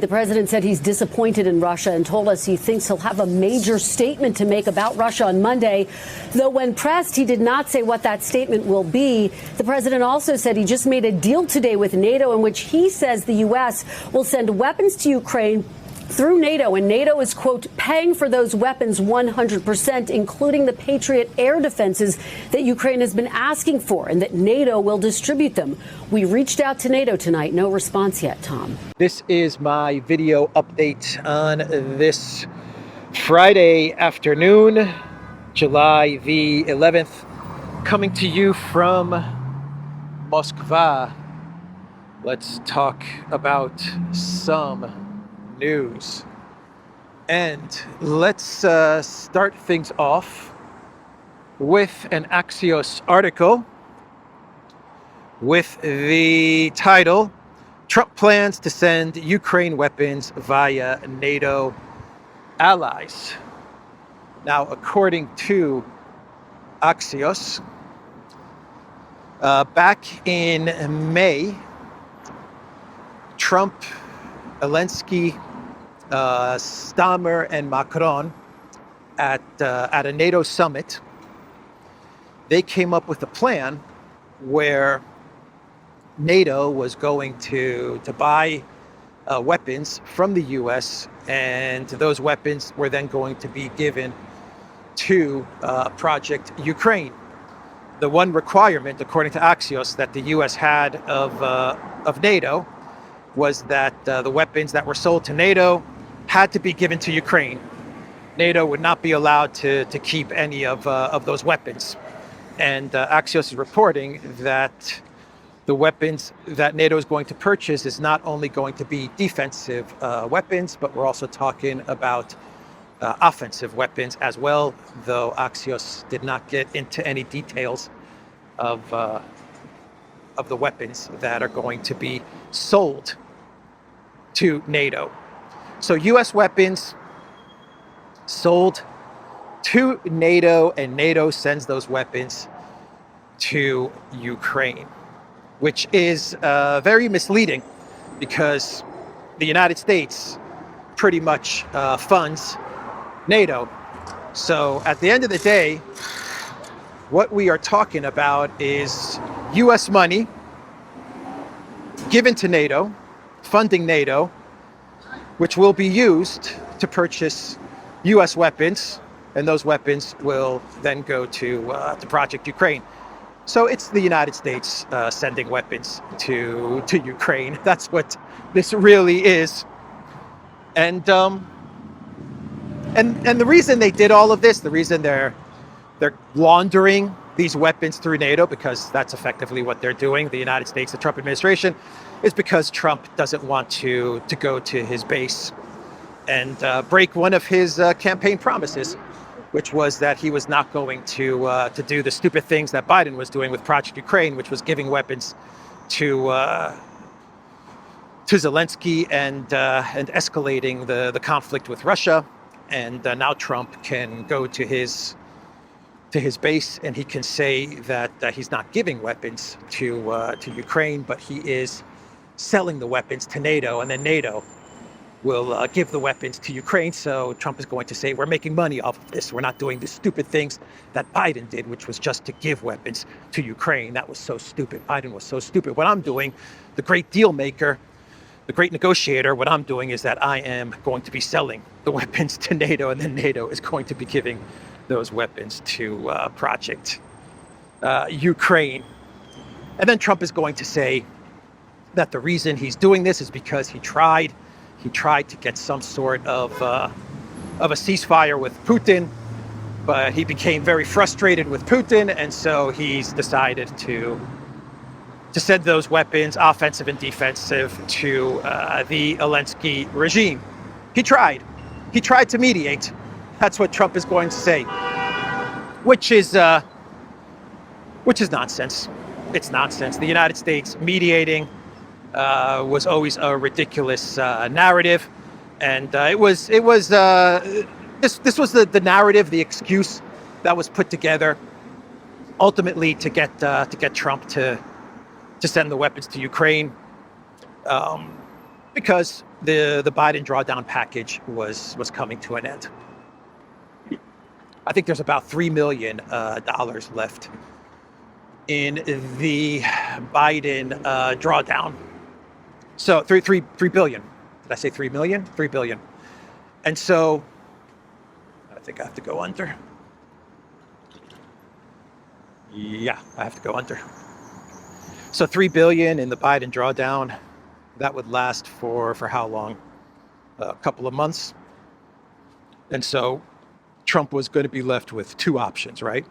The president said he's disappointed in Russia and told us he thinks he'll have a major statement to make about Russia on Monday. Though when pressed, he did not say what that statement will be. The president also said he just made a deal today with NATO in which he says the U.S. will send weapons to Ukraine through NATO, and NATO is, quote, paying for those weapons 100%, including the Patriot air defenses that Ukraine has been asking for, and that NATO will distribute them. We reached out to NATO tonight. No response yet, Tom. This is my video update on this Friday afternoon, July the 11th, coming to you from Moscow. Let's talk about some news. And let's start things off with an Axios article with the title, Trump plans to send Ukraine weapons via NATO allies. Now, according to Axios, back in May, Trump, Alensky, Stammer, and Macron at a NATO summit, they came up with a plan where NATO was going to buy weapons from the U.S., and those weapons were then going to be given to Project Ukraine. The one requirement, according to Axios, that the U.S. had of NATO was that the weapons that were sold to NATO had to be given to Ukraine. NATO would not be allowed to keep any of those weapons. And Axios is reporting that the weapons that NATO is going to purchase is not only going to be defensive weapons, but we're also talking about offensive weapons as well, though Axios did not get into any details of the weapons that are going to be sold to NATO. So U.S. weapons sold to NATO, and NATO sends those weapons to Ukraine, which is very misleading because the United States pretty much funds NATO. So at the end of the day, what we are talking about is U.S. money given to NATO, funding NATO, which will be used to purchase U.S. weapons, and those weapons will then go to Project Ukraine. So it's the United States sending weapons to Ukraine. That's what this really is. And the reason they did all of this, the reason they're laundering these weapons through NATO, because that's effectively what they're doing, the United States, the Trump administration, is because Trump doesn't want to go to his base and break one of his campaign promises, which was that he was not going to do the stupid things that Biden was doing with Project Ukraine, which was giving weapons to Zelensky and escalating the conflict with Russia. And now Trump can go to his base and he can say that he's not giving weapons to Ukraine, but he is selling the weapons to NATO, and then NATO will give the weapons to Ukraine. So Trump is going to say, we're making money off of this. We're not doing the stupid things that Biden did, which was just to give weapons to Ukraine. That was so stupid. Biden was so stupid. What I'm doing, the great deal maker, the great negotiator, what I'm doing is that I am going to be selling the weapons to NATO, and then NATO is going to be giving those weapons to Project Ukraine. And then Trump is going to say that the reason he's doing this is because he tried to get some sort of a ceasefire with Putin, but he became very frustrated with Putin, and so he's decided to send those weapons, offensive and defensive, to the Alensky regime. He tried to mediate. That's what Trump is going to say, which is nonsense. It's nonsense. The United States mediating was always a ridiculous narrative, and this was the narrative, the excuse that was put together, ultimately to get Trump to send the weapons to Ukraine, because the Biden drawdown package was coming to an end. I think there's about $3 million left in the Biden drawdown. So three billion. Did I say 3 million? 3 billion. And so I think I have to go under. Yeah, I have to go under. So 3 billion in the Biden drawdown. That would last for how long? A couple of months. And so Trump was going to be left with two options, right?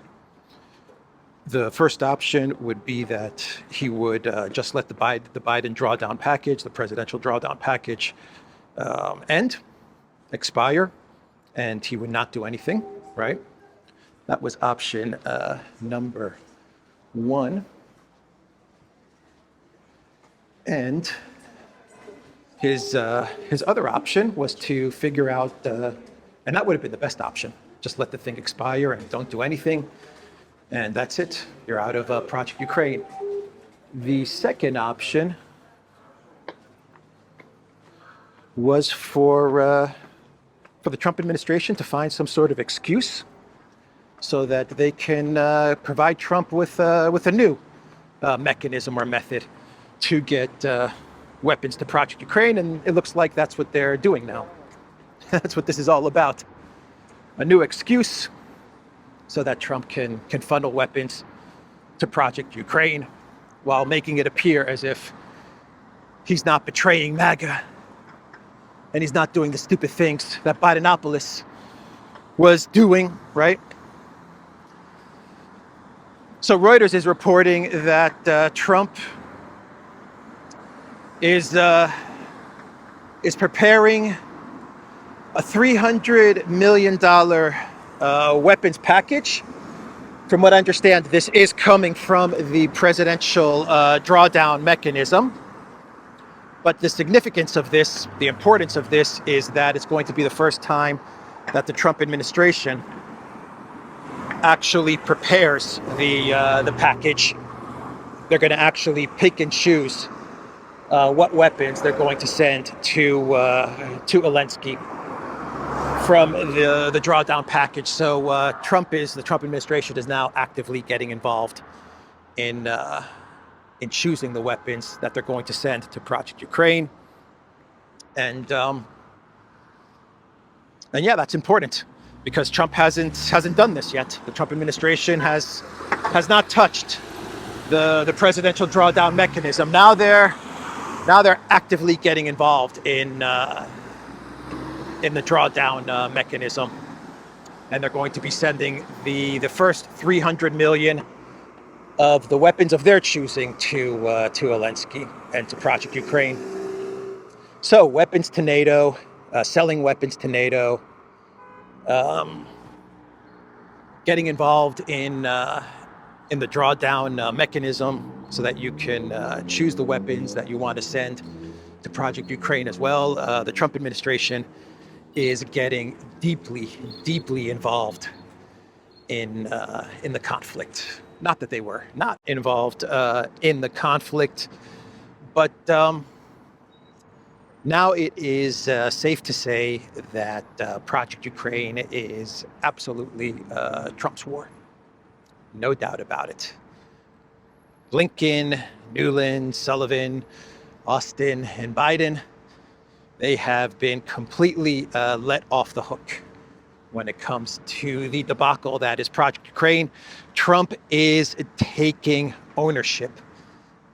The first option would be that he would just let the Biden drawdown package, the presidential drawdown package, expire, and he would not do anything, right? That was option number one. And his other option was to figure out, and that would have been the best option, just let the thing expire and don't do anything. And that's it. You're out of Project Ukraine. The second option was for the Trump administration to find some sort of excuse so that they can provide Trump with a new mechanism or method to get weapons to Project Ukraine. And it looks like that's what they're doing now. That's what this is all about. A new excuse so that Trump can funnel weapons to Project Ukraine while making it appear as if he's not betraying MAGA and he's not doing the stupid things that Bidenopolis was doing, right? So Reuters is reporting that Trump is preparing a $300 million weapons package. From what I understand, this is coming from the presidential drawdown mechanism. But the significance of this, the importance of this, is that it's going to be the first time that the Trump administration actually prepares the package. They're going to actually pick and choose what weapons they're going to send to Alensky from the drawdown package. So the Trump administration is now actively getting involved in choosing the weapons that they're going to send to Project Ukraine. And yeah, that's important because Trump hasn't done this yet. The Trump administration has not touched the presidential drawdown mechanism. Now they're actively getting involved in the drawdown mechanism, and they're going to be sending the first 300 million of the weapons of their choosing to Alensky and to Project Ukraine. So weapons to NATO, selling weapons to NATO, getting involved in the drawdown mechanism so that you can choose the weapons that you want to send to Project Ukraine as well. The Trump administration is getting deeply involved in the conflict. Not that they were not involved in the conflict, but now it is safe to say that Project Ukraine is absolutely Trump's war. No doubt about it. Blinken, Nuland, Sullivan, Austin, and Biden, they have been completely let off the hook when it comes to the debacle that is Project Ukraine. Trump is taking ownership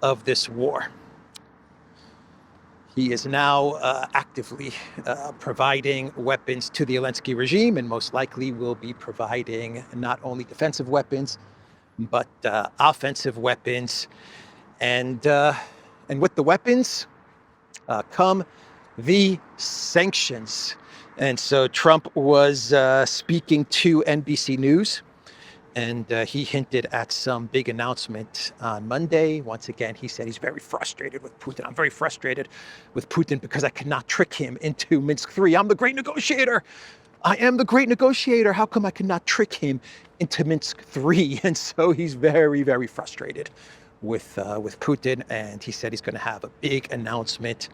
of this war. He is now actively providing weapons to the Alensky regime, and most likely will be providing not only defensive weapons, but offensive weapons. And with the weapons come the sanctions. And so Trump was speaking to NBC News, and he hinted at some big announcement on Monday. Once again, he said he's very frustrated with Putin. I'm very frustrated with Putin because I cannot trick him into Minsk 3. I'm the great negotiator. I am the great negotiator. How come I cannot trick him into Minsk 3? And so he's very frustrated with Putin. And he said he's going to have a big announcement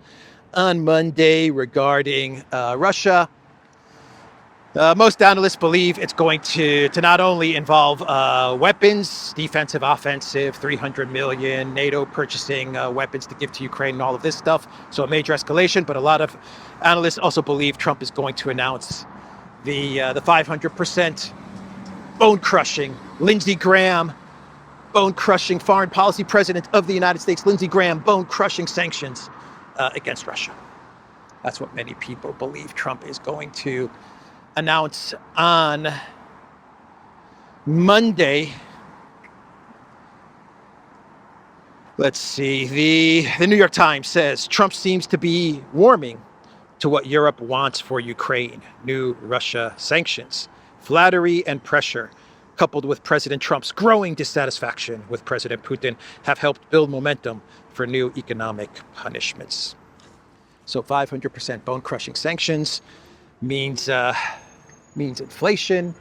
on Monday regarding Russia. Most analysts believe it's going to not only involve weapons, defensive, offensive, 300 million, NATO purchasing weapons to give to Ukraine and all of this stuff. So a major escalation, but a lot of analysts also believe Trump is going to announce the 500% bone-crushing Lindsey Graham, bone-crushing foreign policy president of the United States, Lindsey Graham, bone-crushing sanctions against Russia. That's what many people believe Trump is going to announce on Monday. Let's see. The New York Times says Trump seems to be warming to what Europe wants for Ukraine. New Russia sanctions, flattery and pressure, coupled with President Trump's growing dissatisfaction with President Putin, have helped build momentum for new economic punishments. So 500% bone-crushing sanctions means inflation,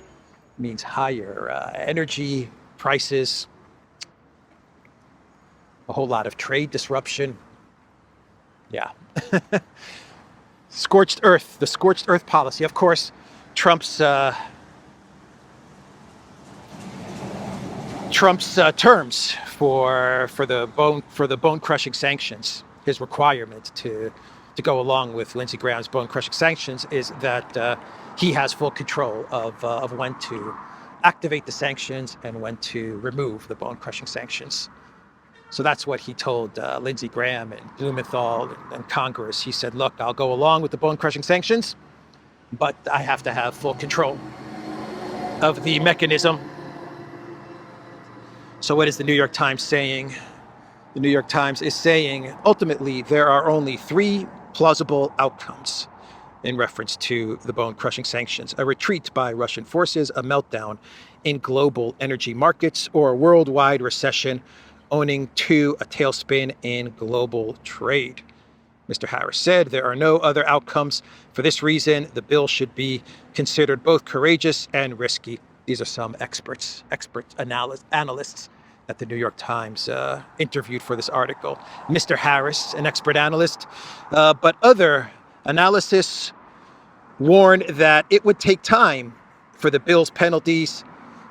means higher energy prices, a whole lot of trade disruption. Yeah. Scorched earth, the scorched earth policy. Of course, Trump's terms for the bone-crushing sanctions, his requirement to go along with Lindsey Graham's bone-crushing sanctions is that he has full control of when to activate the sanctions and when to remove the bone-crushing sanctions. So that's what he told Lindsey Graham and Blumenthal and Congress. He said, look, I'll go along with the bone-crushing sanctions, but I have to have full control of the mechanism. So what is the New York Times saying? The New York Times is saying, ultimately, there are only three plausible outcomes in reference to the bone-crushing sanctions: a retreat by Russian forces, a meltdown in global energy markets, or a worldwide recession owing to a tailspin in global trade. Mr. Harris said there are no other outcomes. For this reason, the bill should be considered both courageous and risky. These are some analysts that the New York Times interviewed for this article. Mr. Harris, an expert analyst, but other analysts warned that it would take time for the bill's penalties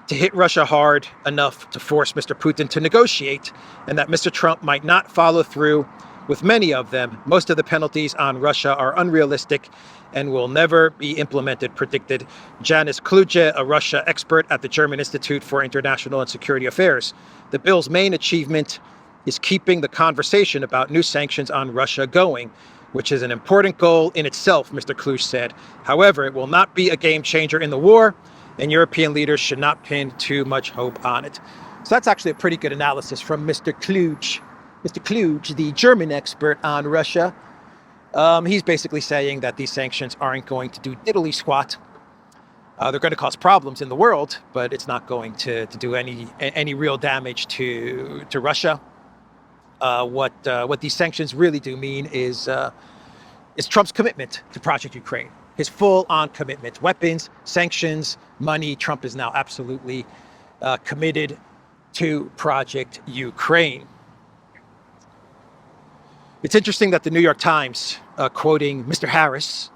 to hit Russia hard enough to force Mr. Putin to negotiate, and that Mr. Trump might not follow through with many of them. Most of the penalties on Russia are unrealistic and will never be implemented, predicted Janis Kluge, a Russia expert at the German Institute for International and Security Affairs. The bill's main achievement is keeping the conversation about new sanctions on Russia going, which is an important goal in itself, Mr. Kluge said. However, it will not be a game changer in the war, and European leaders should not pin too much hope on it. So that's actually a pretty good analysis from Mr. Kluge. Mr. Kluge, the German expert on Russia, he's basically saying that these sanctions aren't going to do diddly squat. They're going to cause problems in the world, but it's not going to do any real damage to Russia. What these sanctions really do mean is Trump's commitment to Project Ukraine, his full-on commitment, weapons, sanctions, money. Trump is now absolutely committed to Project Ukraine. It's interesting that the New York Times, quoting Mr. Harris,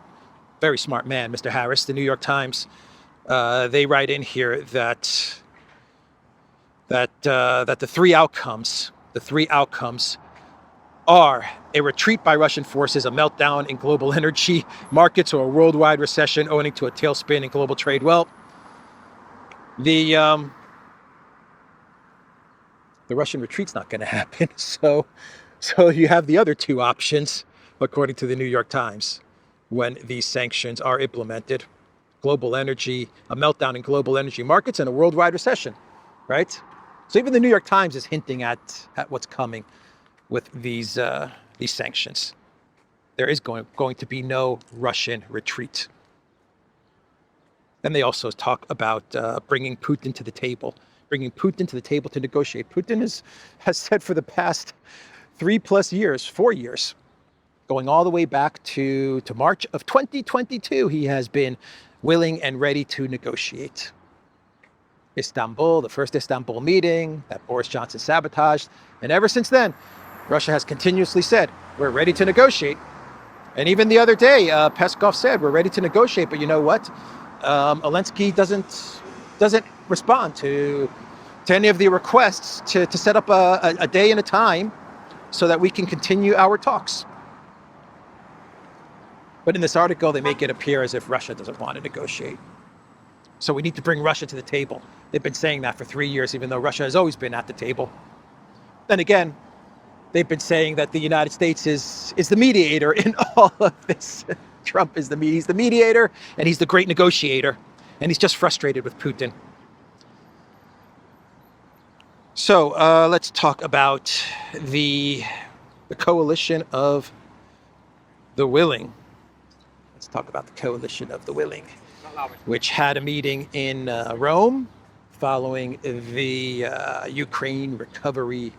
very smart man, Mr. Harris, the New York Times, they write in here that the three outcomes are a retreat by Russian forces, a meltdown in global energy markets, or a worldwide recession owing to a tailspin in global trade. Well, the Russian retreat's not going to happen. So you have the other two options, according to the New York Times, when these sanctions are implemented: global energy, a meltdown in global energy markets, and a worldwide recession, right? So even the New York Times is hinting at what's coming with these sanctions. There is going to be no Russian retreat. Then they also talk about bringing Putin to the table to negotiate. Putin has said for the past 4 years, going all the way back to March of 2022, he has been willing and ready to negotiate. Istanbul, the first Istanbul meeting that Boris Johnson sabotaged. And ever since then, Russia has continuously said, we're ready to negotiate. And even the other day, Peskov said, we're ready to negotiate, but you know what? Alensky doesn't respond to any of the requests to set up a day and a time so that we can continue our talks. But in this article, they make it appear as if Russia doesn't want to negotiate. So we need to bring Russia to the table. They've been saying that for 3 years, even though Russia has always been at the table. Then again, they've been saying that the United States is the mediator in all of this. Trump is he's the mediator, and he's the great negotiator, and he's just frustrated with Putin. So let's talk about the coalition of the willing. Let's talk about the coalition of the willing, which had a meeting in Rome following the Ukraine Recovery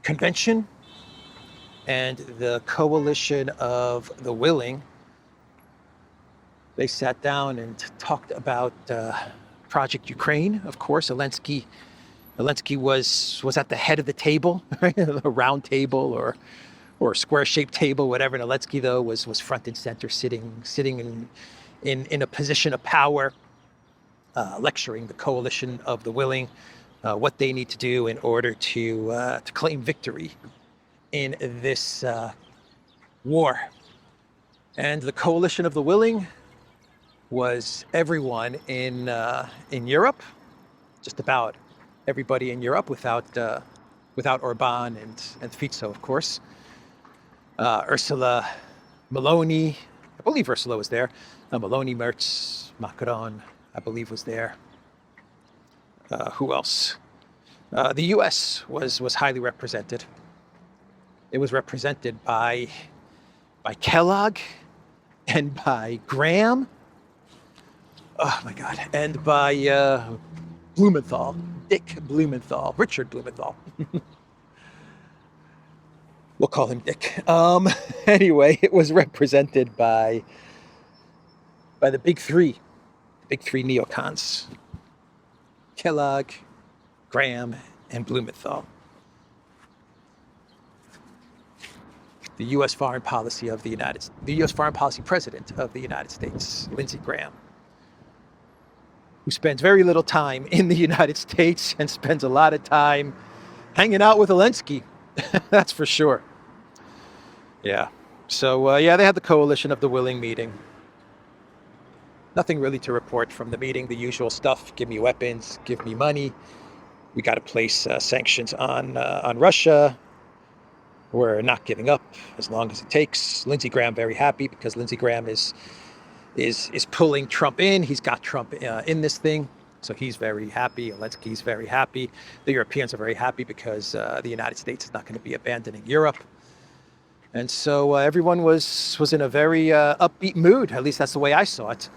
Convention. And the coalition of the willing, they sat down and talked about Project Ukraine. Of course, Alensky was at the head of the table, right? A round table or a square-shaped table, whatever. And Alensky, though, was front and center, sitting in a position of power, lecturing the coalition of the willing what they need to do in order to claim victory in this war. And the coalition of the willing was everyone in Europe, just about everybody in Europe, without Orban and Fico, of course. Ursula Meloni, I believe Ursula was there. Meloni, Merz, Macron, I believe was there. Who else? The U.S. was highly represented. It was represented by Kellogg and by Graham. Oh my God! And by Blumenthal, Dick Blumenthal, Richard Blumenthal. We'll call him Dick. Anyway, it was represented by the big three neocons: Kellogg, Graham, and Blumenthal. The U.S. foreign policy president of the United States, Lindsey Graham, who spends very little time in the United States and spends a lot of time hanging out with Alensky. That's for sure. Yeah. So, they had the coalition of the willing meeting. Nothing really to report from the meeting. The usual stuff. Give me weapons. Give me money. We got to place sanctions on Russia. We're not giving up as long as it takes. Lindsey Graham very happy because Lindsey Graham is pulling Trump in. He's got Trump in this thing. So he's very happy. Alensky's very happy. The Europeans are very happy because the United States is not going to be abandoning Europe. And so everyone was in a very upbeat mood. At least that's the way I saw it.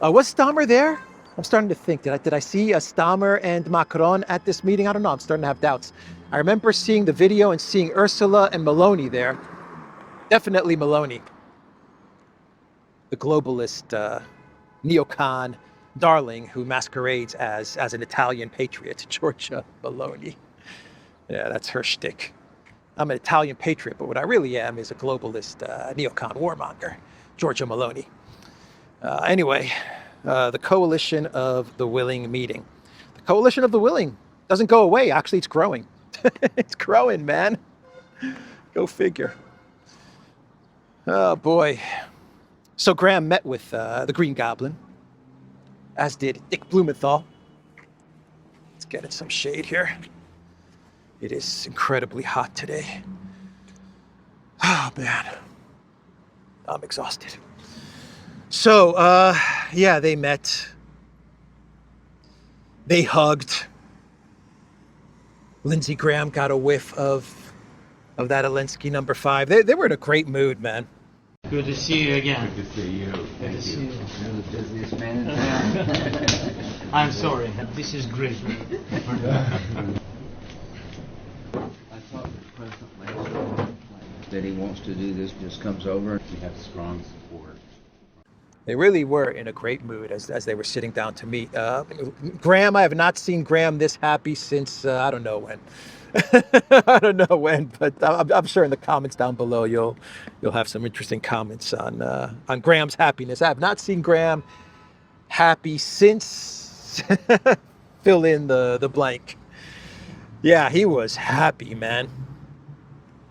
Was Stammer there? I'm starting to think. Did I see Stammer and Macron at this meeting? I don't know. I'm starting to have doubts. I remember seeing the video and seeing Ursula and Meloni there. Definitely Meloni. The globalist neocon darling who masquerades as an Italian patriot, Giorgia Meloni. Yeah, that's her shtick. I'm an Italian patriot, but what I really am is a globalist neocon warmonger, Giorgia Meloni. Anyway, the coalition of the willing meeting. The coalition of the willing doesn't go away. Actually, it's growing. It's growing, man. Go figure. Oh, boy. So Graham met with the Green Goblin, as did Dick Blumenthal. Let's get in some shade here. It is incredibly hot today. Oh, man. I'm exhausted. So, they met. They hugged. Lindsey Graham got a whiff of that Alensky number 5. They were in a great mood, man. Good to see you again. Good to see you. Good to see you. You're the busiest man in town. I'm sorry. This is great. I talked to the president last night that he wants to do this, just comes over. We have strong support. They really were in a great mood as they were sitting down to meet. Graham, I have not seen Graham this happy since, I don't know when. I don't know when, but I'm sure in the comments down below you'll have some interesting comments on Graham's happiness. I have not seen Graham happy since fill in the blank. Yeah, he was happy, man.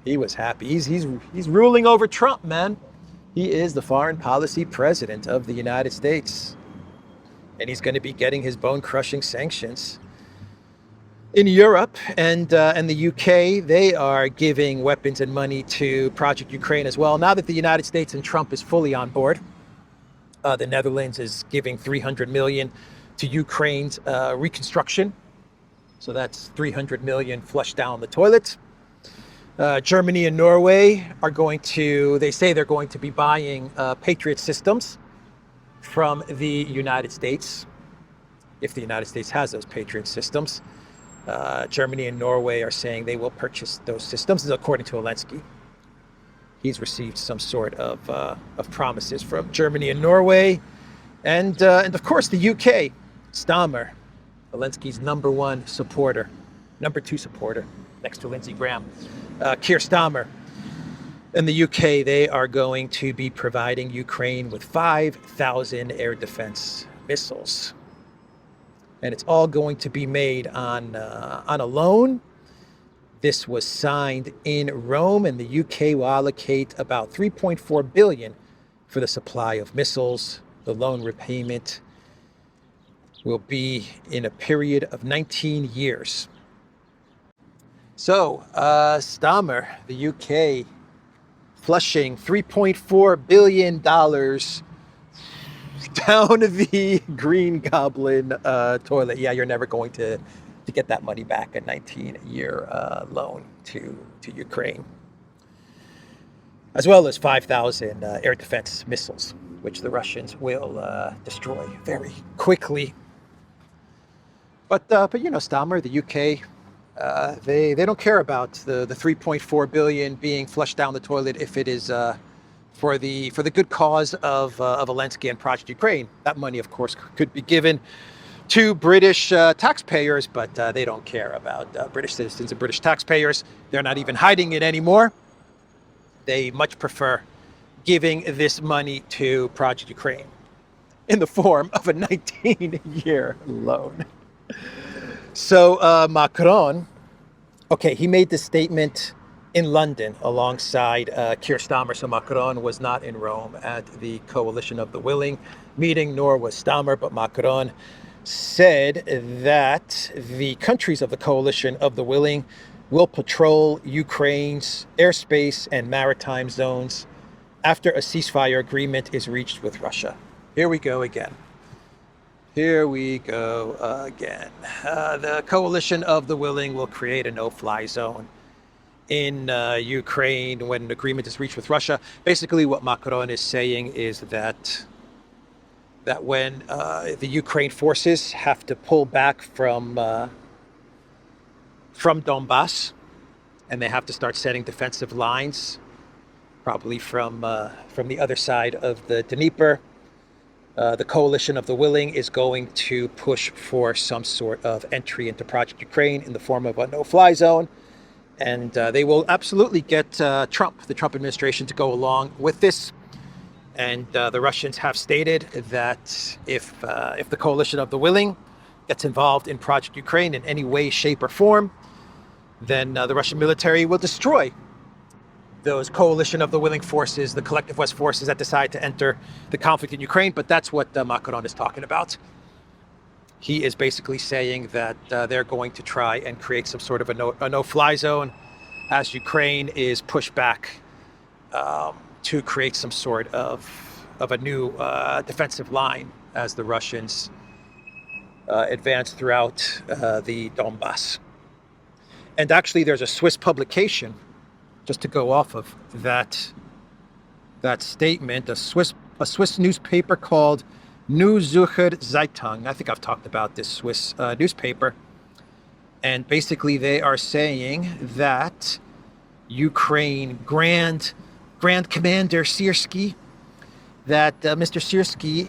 He was happy. He's ruling over Trump, man. He is the foreign policy president of the United States. And he's going to be getting his bone-crushing sanctions. In Europe and the UK, they are giving weapons and money to Project Ukraine as well. Now that the United States and Trump is fully on board, the Netherlands is giving 300 million to Ukraine's reconstruction. So that's 300 million flushed down the toilet. Germany and Norway are they say they're going to be buying Patriot systems from the United States, if the United States has those Patriot systems. Germany and Norway are saying they will purchase those systems, this is according to Alensky. He's received some sort of promises from Germany and Norway. And of course, the UK, Starmer, Alensky's number 2 supporter, next to Lindsey Graham. Keir Starmer. In the UK, they are going to be providing Ukraine with 5,000 air defense missiles. And it's all going to be made on a loan. This was signed in Rome, and the UK will allocate about 3.4 billion for the supply of missiles. The loan repayment will be in a period of 19 years. So, Starmer, the UK, flushing $3.4 billion down the Green Goblin toilet. Yeah, you're never going to get that money back, a 19-year loan to Ukraine. As well as 5,000 air defense missiles, which the Russians will destroy very quickly. But you know, Starmer, the UK, they don't care about the 3.4 billion being flushed down the toilet if it is for the good cause of Alensky and Project Ukraine. That money, of course, could be given to British taxpayers, but they don't care about British citizens and British taxpayers. They're not even hiding it anymore. They much prefer giving this money to Project Ukraine in the form of a 19-year loan. So Macron, okay, he made this statement in London alongside Keir Starmer. So Macron was not in Rome at the Coalition of the Willing meeting, nor was Starmer, but Macron said that the countries of the Coalition of the Willing will patrol Ukraine's airspace and maritime zones after a ceasefire agreement is reached with Russia. Here we go again. Here we go again. The Coalition of the Willing will create a no-fly zone in Ukraine when an agreement is reached with Russia. Basically, what Macron is saying is that when the Ukraine forces have to pull back from Donbass, and they have to start setting defensive lines, probably from the other side of the Dnieper, the Coalition of the Willing is going to push for some sort of entry into Project Ukraine in the form of a no-fly zone. And they will absolutely get the Trump administration to go along with this. And the Russians have stated that if the Coalition of the Willing gets involved in Project Ukraine in any way, shape, or form, then the Russian military will destroy those Coalition of the Willing forces, the collective West forces that decide to enter the conflict in Ukraine. But that's what Macron is talking about. He is basically saying that they're going to try and create some sort of a no-fly zone as Ukraine is pushed back to create some sort of a new defensive line as the Russians advance throughout the Donbass. And actually, there's a Swiss publication, just to go off of that statement, a Swiss newspaper called Zürcher Zeitung. I think I've talked about this Swiss newspaper. And basically they are saying that Ukraine Grand Commander Syrskyi that Mr. Sierski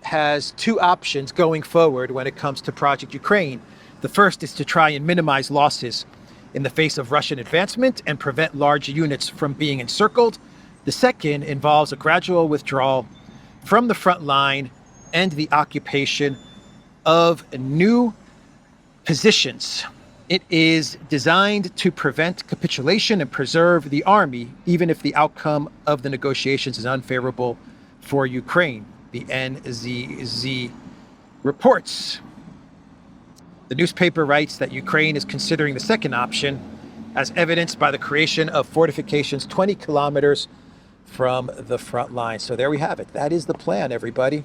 has two options going forward when it comes to Project Ukraine. The first is to try and minimize losses in the face of Russian advancement and prevent large units from being encircled. The second involves a gradual withdrawal from the front line and the occupation of new positions. It is designed to prevent capitulation and preserve the army, even if the outcome of the negotiations is unfavorable for Ukraine, the NZZ reports. The newspaper writes that Ukraine is considering the second option, as evidenced by the creation of fortifications 20 kilometers from the front line. So there we have it. That is the plan, everybody.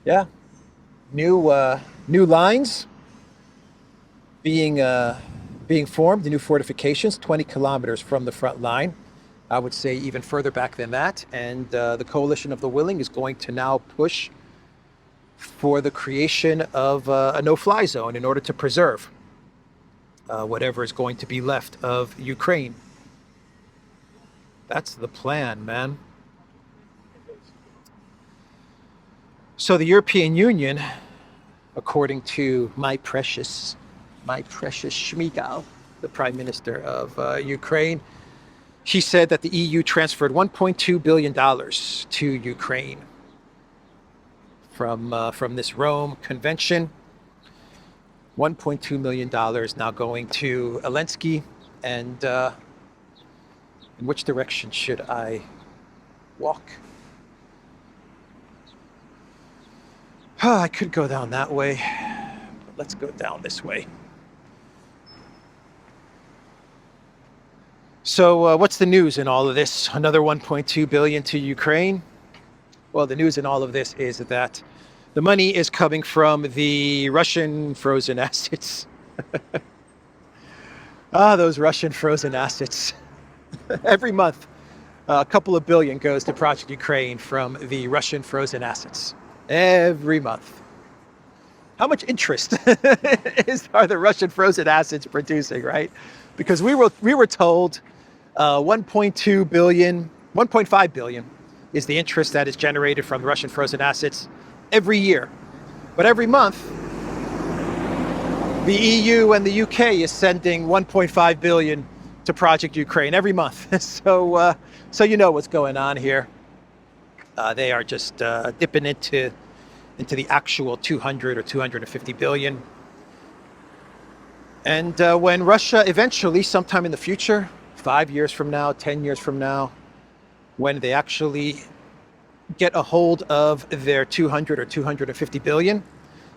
Yeah, new lines being formed, the new fortifications 20 kilometers from the front line. I would say even further back than that. And the Coalition of the Willing is going to now push for the creation of a no-fly zone in order to preserve whatever is going to be left of Ukraine. That's the plan, man. So the European Union, according to my precious Shmyhal, the Prime Minister of Ukraine, she said that the EU transferred $1.2 billion to Ukraine from this Rome Convention. $1.2 million now going to Alensky. And in which direction should I walk? I could go down that way, but let's go down this way. So what's the news in all of this? Another 1.2 billion to Ukraine? Well, the news in all of this is that the money is coming from the Russian frozen assets. Those Russian frozen assets. Every month, a couple of billion goes to Project Ukraine from the Russian frozen assets. Every month. How much interest are the Russian frozen assets producing, right? Because we were told 1.2 billion, 1.5 billion is the interest that is generated from the Russian frozen assets every year. But every month, the EU and the UK is sending 1.5 billion to Project Ukraine every month. So you know what's going on here. They are just dipping into the actual 200 or 250 billion. And when Russia eventually, sometime in the future, 5 years from now, 10 years from now, when they actually get a hold of their 200 or 250 billion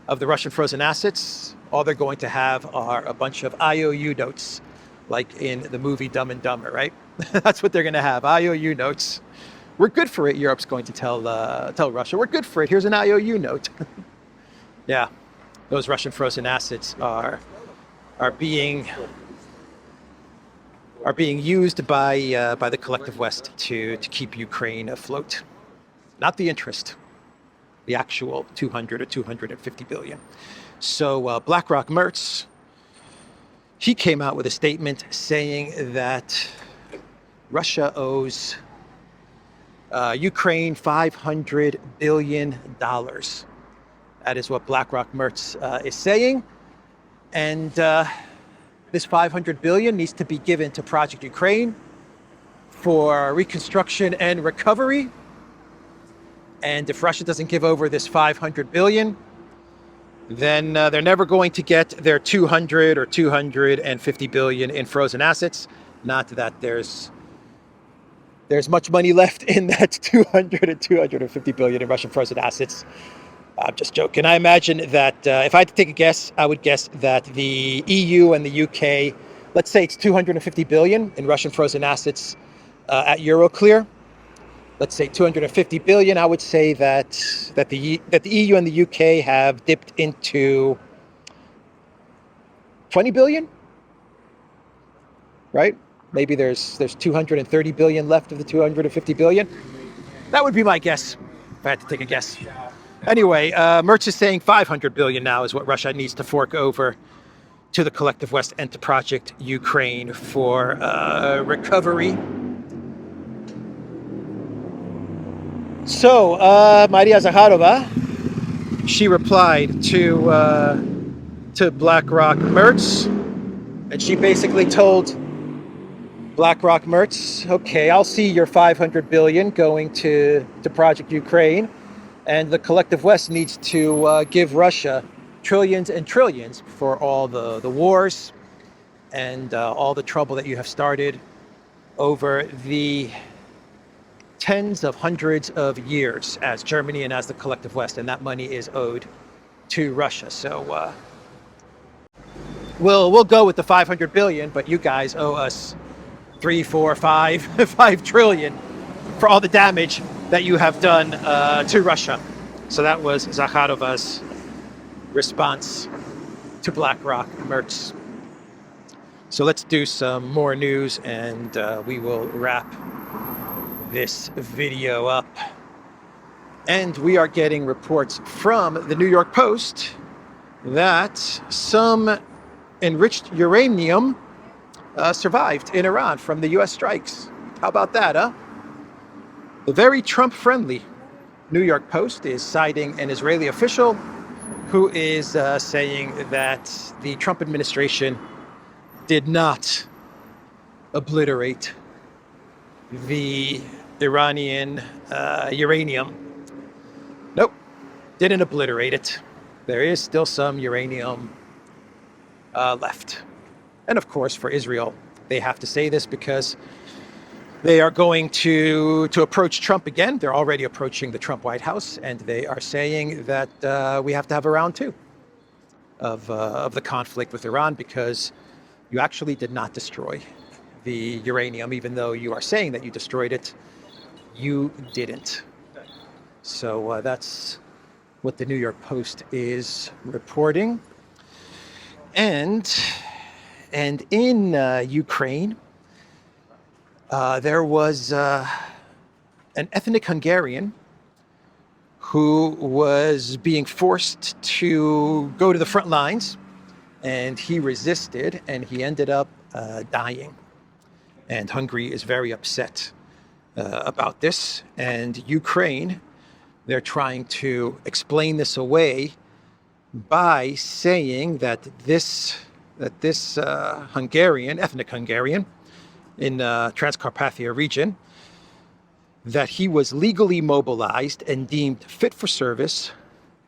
of the Russian frozen assets, all they're going to have are a bunch of IOU notes, like in the movie Dumb and Dumber, right? That's what they're going to have, IOU notes. We're good for it, Europe's going to tell Russia. We're good for it. Here's an IOU note. Yeah, those Russian frozen assets are being used by the collective West to keep Ukraine afloat. Not the interest, the actual 200 or 250 billion. So BlackRock Merz, he came out with a statement saying that Russia owes Ukraine $500 billion. That is what BlackRock Merz is saying. And this $500 billion needs to be given to Project Ukraine for reconstruction and recovery. And if Russia doesn't give over this $500 billion, then they're never going to get their 200 or 250 billion in frozen assets. Not that there's much money left in that 200 and 250 billion in Russian frozen assets. I'm just joking. I imagine that if I had to take a guess, I would guess that the EU and the UK, let's say it's 250 billion in Russian frozen assets at Euroclear. Let's say 250 billion. I would say that the EU and the UK have dipped into 20 billion, right? Maybe there's 230 billion left of the 250 billion. That would be my guess if I had to take a guess. Anyway, Merz is saying 500 billion now is what Russia needs to fork over to the collective West and to Project Ukraine for recovery. So, Maria Zakharova, she replied to BlackRock Merz, and she basically told BlackRock Merz, okay, I'll see your 500 billion going to Project Ukraine, and the collective West needs to give Russia trillions and trillions for all the wars and all the trouble that you have started over the tens of hundreds of years as Germany and as the collective West, and that money is owed to Russia. So we'll go with the 500 billion, but you guys owe us 3, 4, 5, 5 trillion for all the damage that you have done to Russia. So that was Zakharova's response to BlackRock Merz. So let's do some more news, and we will wrap this video up. And we are getting reports from the New York Post that some enriched uranium survived in Iran from the US strikes. How about that, huh? The very Trump-friendly New York Post is citing an Israeli official who is saying that the Trump administration did not obliterate the Iranian uranium. Nope, didn't obliterate it. There is still some uranium left. And of course, for Israel, they have to say this because they are going to approach Trump again. They're already approaching the Trump White House, and they are saying that we have to have a round 2 of the conflict with Iran because you actually did not destroy the uranium, even though you are saying that you destroyed it. You didn't. So that's what the New York Post is reporting. And in Ukraine, there was an ethnic Hungarian who was being forced to go to the front lines, and he resisted, and he ended up dying. And Hungary is very upset about this. And Ukraine, they're trying to explain this away by saying that this Hungarian, ethnic Hungarian, in Transcarpathia region, that he was legally mobilized and deemed fit for service,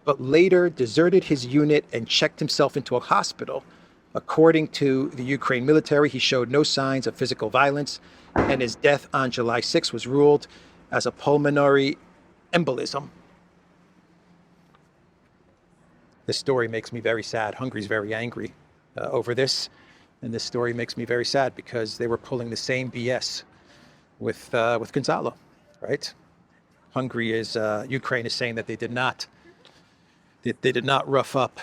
but later deserted his unit and checked himself into a hospital. According to the Ukraine military, he showed no signs of physical violence, and his death on July 6 was ruled as a pulmonary embolism. This story makes me very sad. Hungary's very angry over this. And this story makes me very sad because they were pulling the same BS with Gonzalo, right? Ukraine is saying that they did not rough up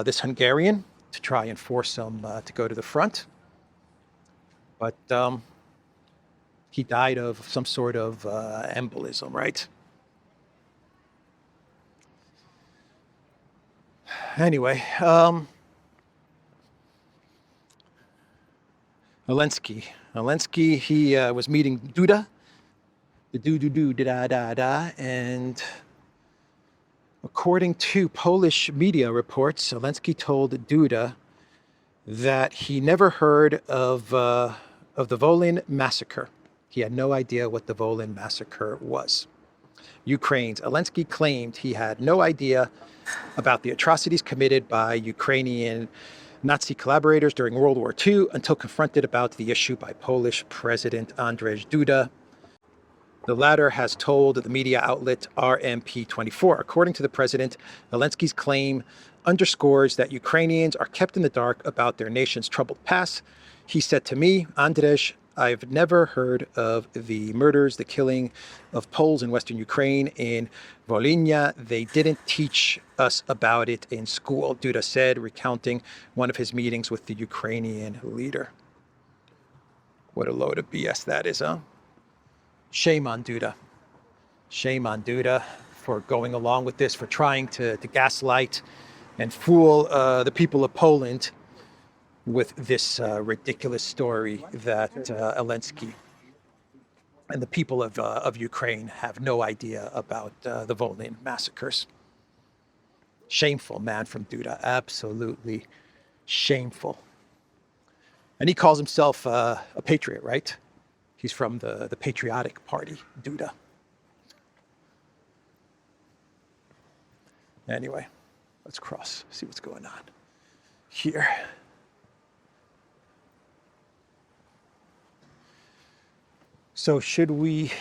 this Hungarian to try and force him to go to the front. But he died of some sort of embolism, right? Anyway, Alensky, he was meeting Duda, and according to Polish media reports, Alensky told Duda that he never heard of the Volyn massacre. He had no idea what the Volyn massacre was. Ukraine's Alensky claimed he had no idea about the atrocities committed by Ukrainian Nazi collaborators during World War II until confronted about the issue by Polish President Andrzej Duda. The latter has told the media outlet RMP24. According to the president, Alensky's claim underscores that Ukrainians are kept in the dark about their nation's troubled past. He said to me, Andrzej, I've never heard of the murders, the killing of Poles in Western Ukraine in Volhynia. They didn't teach us about it in school, Duda said, recounting one of his meetings with the Ukrainian leader. What a load of BS that is, huh? Shame on Duda. Shame on Duda for going along with this, for trying to gaslight and fool the people of Poland with this ridiculous story that Alensky And the people of Ukraine have no idea about the Volyn massacres. Shameful, man, from Duda. Absolutely shameful. And he calls himself a patriot, right? He's from the Patriotic Party, Duda. Anyway, let's cross, see what's going on here. So should we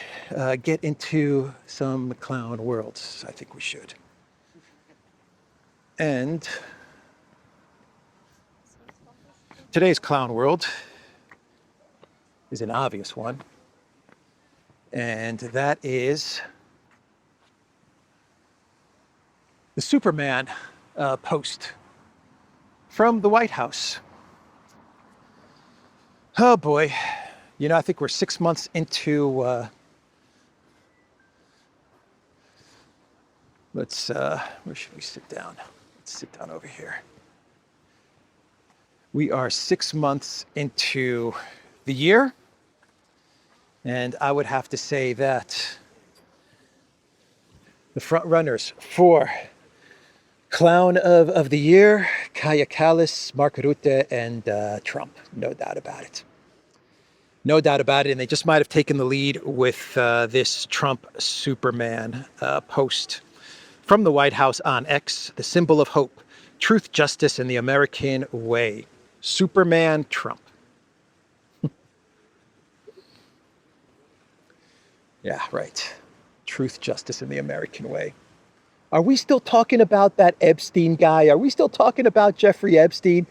get into some clown worlds? I think we should. And today's clown world is an obvious one. And that is the Superman post from the White House. Oh boy. You know, I think we're 6 months into, where should we sit down? Let's sit down over here. We are 6 months into the year. And I would have to say that the front runners for Clown of the Year, Kaya Kallas, Mark Rutte, and Trump. No doubt about it. No doubt about it. And they just might have taken the lead with this Trump Superman post from the White House on X, the symbol of hope, truth, justice, and the American way. Superman Trump. Yeah, right. Truth, justice, and the American way. Are we still talking about that Epstein guy? Are we still talking about Jeffrey Epstein?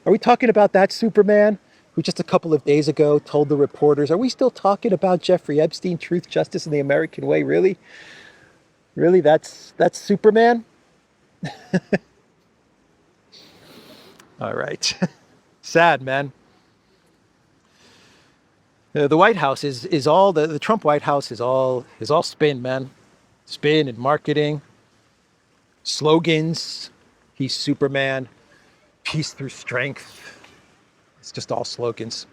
Are we talking about that Superman who just a couple of days ago told the reporters, are we still talking about Jeffrey Epstein, truth, justice, and the American way? Really? Really? That's Superman? All right. Sad, man. The White House is all, the Trump White House is all spin, man. Spin and marketing. Slogans. He's Superman. Peace through strength. It's just all slogans.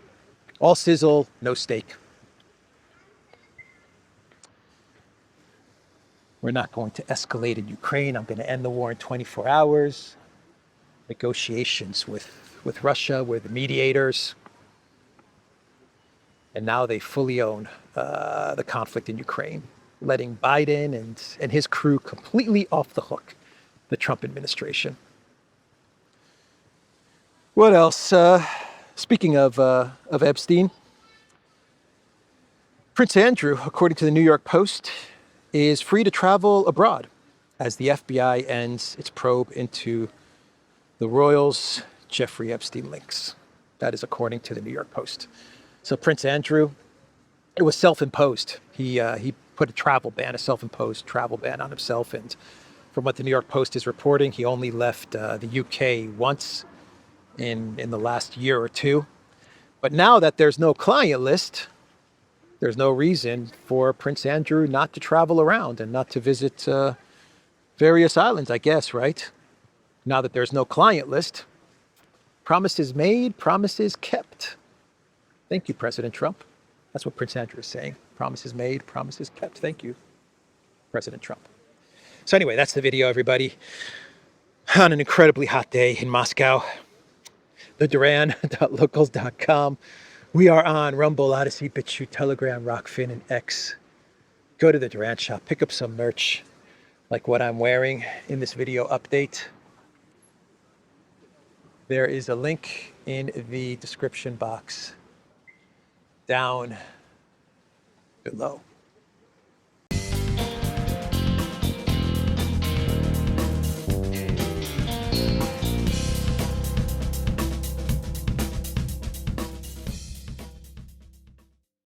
All sizzle, no steak. We're not going to escalate in Ukraine. I'm going to end the war in 24 hours. Negotiations with Russia, we're the mediators. And now they fully own the conflict in Ukraine, letting Biden and his crew completely off the hook, the Trump administration. What else? Speaking of Epstein, Prince Andrew, according to the New York Post, is free to travel abroad as the FBI ends its probe into the royals' Jeffrey Epstein links. That is according to the New York Post. So Prince Andrew, it was self-imposed. He put a self-imposed travel ban on himself. And from what the New York Post is reporting, he only left the UK once in the last year or two. But now that there's no client list, there's no reason for Prince Andrew not to travel around and not to visit various islands, I guess, right? Now that there's no client list, promises made, promises kept. Thank you, President Trump. That's what Prince Andrew is saying. Promises made, promises kept. Thank you, President Trump. So anyway, that's the video, everybody. On an incredibly hot day in Moscow, theduran.locals.com. We are on Rumble, Odyssey, BitChute, Telegram, Rockfin, and X. Go to the Duran shop, pick up some merch like what I'm wearing in this video update. There is a link in the description box down below.